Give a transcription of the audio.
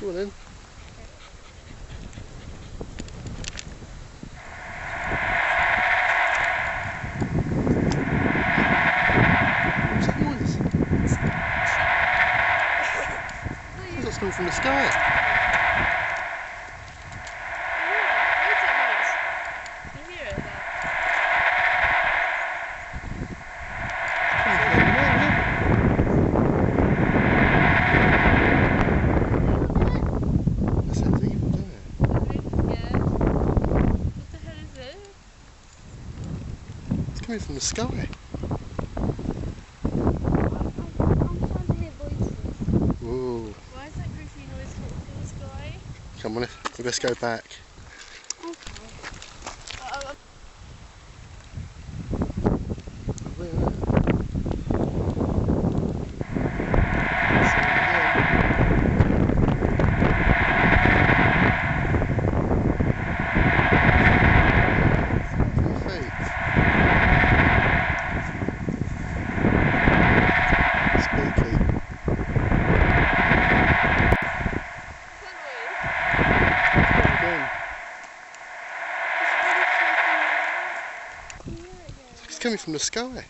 Go on then. What's that noise? Sounds like something from the sky. Coming from the sky. I'm trying to hear voices. Whoa. Why is that goofy noise coming from the sky? Come on, let's go back. It's coming from the sky.